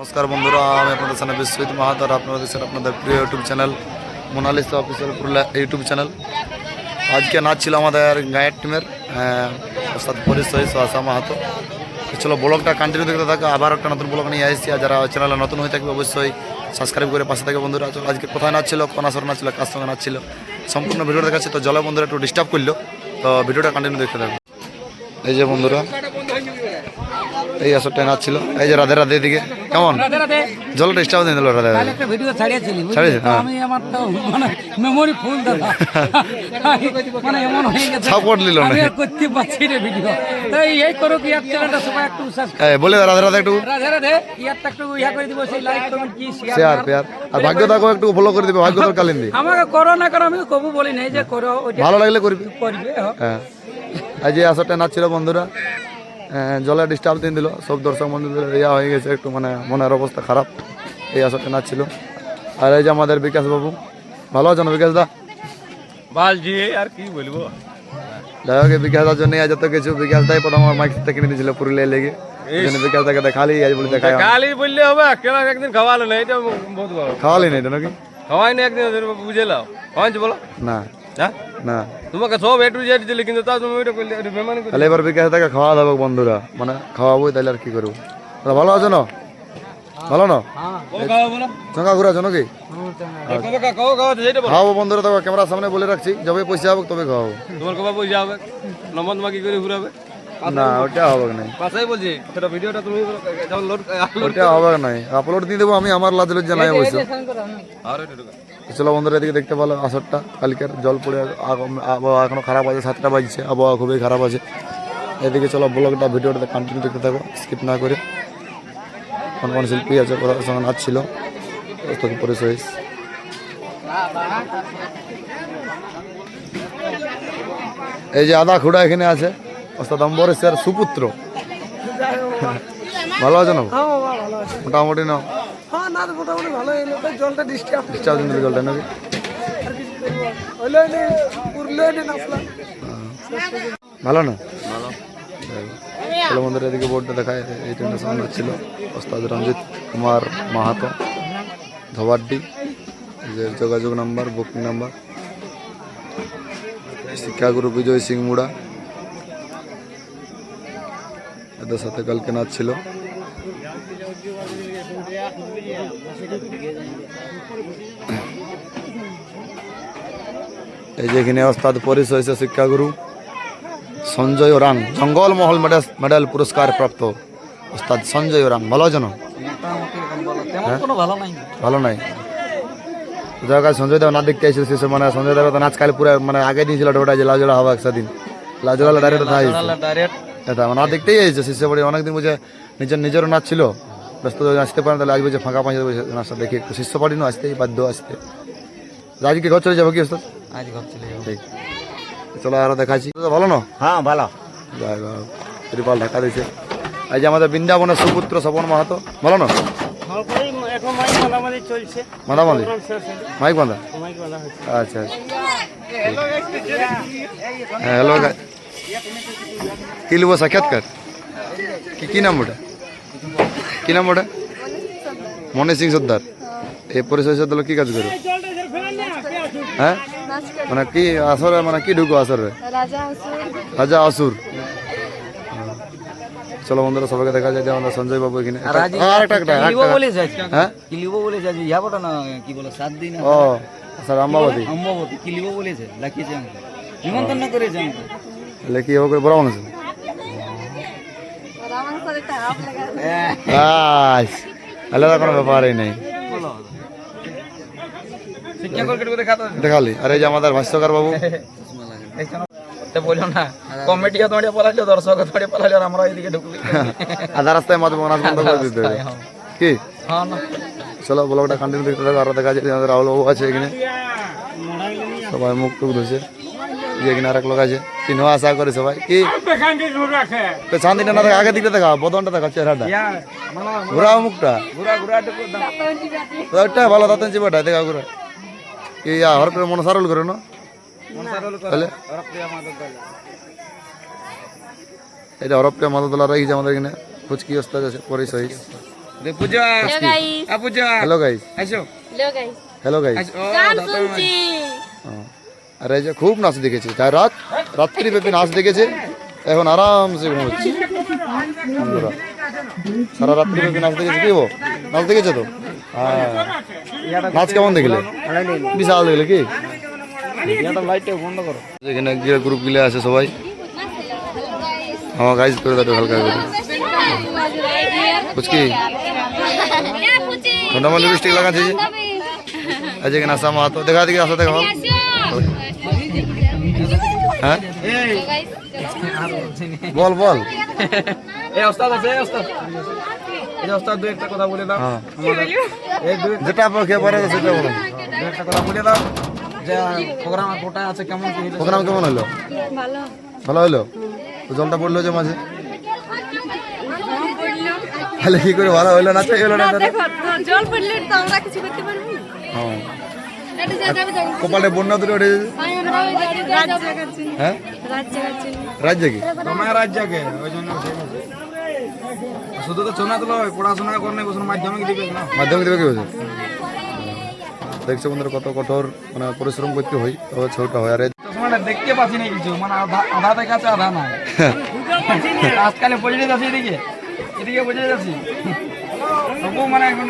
নমস্কার বন্ধুরা, আমি আপনাদের সামনে বিশ্বজিৎ মাহাতো। আপনারা দেখছেন আপনাদের প্রিয় YouTube channel Monalisa official Purulia YouTube channel. আজকে নাচ ছিল আমাদের গায়ের টিমের ওস্তাদ পরিচয় সোহাসা মাহাতো। চলো ব্লগটা কন্টিনিউ দেখতে থাকো। আবার একটা নতুন ব্লগ নিয়ে আসছি। আর যারা চ্যানেলে নতুন হয়ে থাকবে অবশ্যই সাবস্ক্রাইব করে পাশে থাকে বন্ধুরা। চলো আজকে কোথায় নাচ ছিল, কোন আসর নাচ ছিল, কার সঙ্গে নাচ ছিল, সম্পূর্ণ ভিডিও দেখাচ্ছি। তো জলে বন্ধুরা একটু ডিস্টার্ব করলো, তো ভিডিওটা কন্টিনিউ দেখতে থাকো। এই যে বন্ধুরা, এই আসরটা নাচ ছিল। এই যে রাধে রাধে দিকে কেমন জলটা স্টাফ দিয়ে দিল। রাধে রাধে একটা ভিডিও ছাড়িয়েছিলি, ছাড়িয়েছে, হ্যাঁ। আমি আমার তো মানে মেমোরি ফুল দাদা, মানে এমন হয়ে গেছে সাপোর্ট নিল না, আমি আর করতে পারছি না ভিডিও। তাই এই করো কি আর চ্যানেলটা সবাই একটু সাবস্ক্রাইব বলে রাধে রাধে একটু রাধে রাধে ইয়ারটা একটু ইয়া করে দিব, সেই লাইক কমেন্ট কি শেয়ার পেয়ার। আর ভাগ্য থাকো একটু ফলো করে দিবে, ভাগ্য তোর কালিন্দি। আমাকে করো না করো আমি কবু বলি নাই যে করো, ওইটা ভালো লাগলে করবি। করবে। হ্যাঁ, এই যে আসরটা নাচ ছিল বন্ধুরা, জলে ডিস্টার্ব দিয়ে দিল। সব দর্শক বন্ধুদের ইয়া হয়ে গেছে, একটু মানে মনের অবস্থা খারাপ। এই আসরটা নাচ ছিল। আর এই যে আমাদের বিকাশ বাবু, ভালো আছেন বিকাশ দা? বালজি আর কি বলবো, যাই হোক, বিকাশ দার জন্য যত কিছু বিকাশ দাই প্রথম আমার মাইকটা কিনে দিয়েছিল পুরুলিয়া লেগে। বিকাশ দাকে দেখালি, আজ বলে দেখাই খালি বললে হবে কেন? একদিন খাওয়ালো না, এটা বহুত বড়। খাওয়ালি না এটা নাকি? খাওয়াই না একদিন, বুঝে লাও খাওয়াইছি বলো না হ্যাঁ। না, তোমাকে সব এ টু জেড দিলে, কিন্তু তা তুমি ওইটা করলে বেমানি করলে। তাহলে এবার বিকাশ দাকে খাওয়া দেবো বন্ধুরা, মানে খাওয়াবো, তাহলে আর কি করবো। ভালো আছো না? ভালো না? কবে খাওয়াবো না? চঙ্গা ঘুরে আছো নাকি? কবে খাওয়াতে যেটা বলো। খাওয়াবো বন্ধুরা, তবে ক্যামেরার সামনে বলে রাখছি, যবে পয়সা হবে তবে খাওয়াবো। তোমার কবে পয়সা হবে? নম্বর তোমাকে কি করে ঘুরাবে? না, ওটা হবে না, পাশাই বলছি সেটা ভিডিওটা তুমি যখন লোড ওটা হবে না। আপলোড দিয়ে দেবো আমি, আমার লাজ লজ্জা নাই অবশ্য। আর এটা ঢুকা। চলো বন্ধুরা, এদিকে দেখতে পেলো আসরটা কালকের জল পড়ে আবহাওয়া এখনো খারাপ আছে, 7টা বাজছে, আবহাওয়া খুবই খারাপ আছে। এদিকে চলো ব্লগটা ভিডিওটা কন্টিনিউ দেখতে থাকো, স্কিপ না করে। কোন কোন শিল্পী আছে, কোথার সঙ্গে নাচ ছিল, পরিচয়। এই যে আদা খুঁড়া এখানে আছে, ওস্তাদ অম্বরেশের সুপুত্র। ভালো আছে না? মোটামুটি না, ডিস্টার্ব দিন জলটা নাকি? ভালো না? চলো বন্ধুরা, এদিকে বোর্ডটা দেখায়। এই ট্রেনের সামনে ছিল ওস্তাদ রঞ্জিত কুমার মাহাতো, ধোবাড্ডি। যে যোগাযোগ নাম্বার, বুকিং নাম্বার। শিক্ষাগুরু বিজয় সিং মুড়া, এদের সাথে কালকে নাচ ছিল। এই যে এখানে ওস্তাদ পরিচয় হয়েছে শিক্ষাগুরু সঞ্জয় ওরাং, জঙ্গলমহল মেডেল পুরস্কার প্রাপ্ত ওস্তাদ সঞ্জয় ওরাং। ভালো আছে না? ভালো নাই। সঞ্জয় দেব না দেখতে আসছিল শেষে, মানে সঞ্জয় দেব নাচ কাল পুরো মানে আগে দিয়েছিল ওটা, যে লাউজোড়া হবে একদিন, লাউজোড়া ডাইরেক্ট এটা না দেখতেই এসেছে শিষ্য বাড়ি। অনেকদিন বুঝে নিজেরও নাচ ছিল, ব্যস্ত আসতে পারেন, তাহলে আজ বুঝে ফাঁকা পাঁচ নাচটা দেখি একটু শিষ্য বাড়ি না, আসতেই বাধ্য আসতে। আজকে ঘর চলে যাবো কি ওস্তাদ? আজ ঘর চলে যাবো। ঠিক, চলো আরো দেখাচ্ছি। ভালো না? হ্যাঁ ভালো। যাই হোক, ত্রিপাল ঢাকা দিয়েছে। এই যে আমাদের বৃন্দাবনের সুপুত্র স্বপন মাহাতো, ভালো না? মাদামাদি মাইক বাঁধা, আচ্ছা। হ্যাঁ, হ্যালো, কি লিব সাক্ষাৎকার? কি নাম ওটা? কি নাম ওটা? মনি সিং সর্দার। এই পরিচয় দিল কি কাজ করো? হ্যাঁ, মানে কি আসরে, মানে কি ঢুকো আসরে? রাজা আসুর। চলো বন্ধুরা, সবাইকে দেখা যায় যে আমাদের সঞ্জয় বাবু এখানে। হ্যাঁ, ও স্যার অম্বাবতী লেখি হবে বড় মানুষ। আলাদা কোনো ব্যাপারই নেই, দেখালি। আর এই যে আমাদের ভাষ্যকার বাবু, বললো না কমেডি তোমার পালালো, দর্শক তোমার পালালো, আর আমরা এদিকে ঢুকলি আধা রাস্তায় নাচ বন্ধ করে দিতে হবে কি? হ্যাঁ না, চলো ব্লগটা কন্টিনিউ দেখতে থাকো। আরো দেখা যায় আমাদের রাহুল বাবু আছে এখানে, সবাই মুখ টুক ধুছে। এখানে আর এক লোক আছে, চিনো আশা করে সবাই। কি শান্তিটা না দেখা, আগে দিকটা দেখা, বদনটা দেখা, চেহারাটা ঘুরা, মুখটা ওইটা ভালো, দাঁতেন চিবাটা দেখা ঘুরা। কি হর করে মনে সারল করে না, তাহলে এটা হরপ্রিয়া মাদুদুল্লাহ রাখিছে আমাদের এখানে। ফুচকি ওস্তাদ আছে পরিচয়, পূজা হ্যালো গাইস পূজা হ্যালো গাইস, আসো হ্যালো গাইস হ্যালো গাইস। গান শুনছি আরে এই যে খুব নাচ দেখেছে, তাই রাত্রি ব্যাপী নাচ দেখেছে, এখন আরামসে ঘুমোচ্ছে বন্ধুরা। সারা রাত্রি ব্যাপী নাচ দেখেছে, কি হবো নাচ দেখেছে তো? হ্যাঁ, নাচ কেমন দেখলে? বিশাল দেখলে কি? লাইটটা বন্ধ করো। এখানে গিয়ে গ্রুপ গিলে আছে সবাই। হ্যাঁ গাইজ করে দাও হালকা করে। পুচকি ঠোঁটামা লিপস্টিক লাগাচ্ছে যে আজ এখানে আসা মাহাতো দেখা দিকে আসা দেখা বল। হ্যাঁ বল বল। এই ওস্তাদ আছে, এই ওস্তাদ, এই ওস্তাদ দুই একটা কথা বলে দাও। হ্যাঁ এই দুই যেটা পক্ষে পারে সেটা বলো। একটা কথা বলে দাও যে প্রোগ্রাম কোটায় আছে, কেমন কি হইলো? প্রোগ্রাম কেমন হলো? ভালো ভালো হলো তো? জলটা পড়লো যে মাঝে, তাহলে কি করে ভালো হইলো? নাচ হইলো না? দেখো তো জল পড়লে তো আমরা কিছু করতে পারবো না। হ্যাঁ এটা যা যাবে যাবে কপালে বন্যা তুলে উঠে গেছে। রাজ্য কাছে হ্যাঁ রাজ্য কাছে রাজ্যে কি তোমার রাজ্যকে ওই জন্য শুধু তো শোনা তো লয়, পড়াশোনা করলে বছর মাধ্যমিক দিবে না। মাধ্যমিক দেবে কি বলছে? দেখছো বন্ধুরা কত কঠোর মানে পরিশ্রম করতে হয়, তবে ছোটটা হয়। আর এই চশমাটা দেখতে পাচ্ছি না কিছু, মানে আধা দেখাচ্ছে আধা নাই। আজকালে বুঝে যাচ্ছি, এদিকে এদিকে বুঝে যাচ্ছি তবু মানে এখন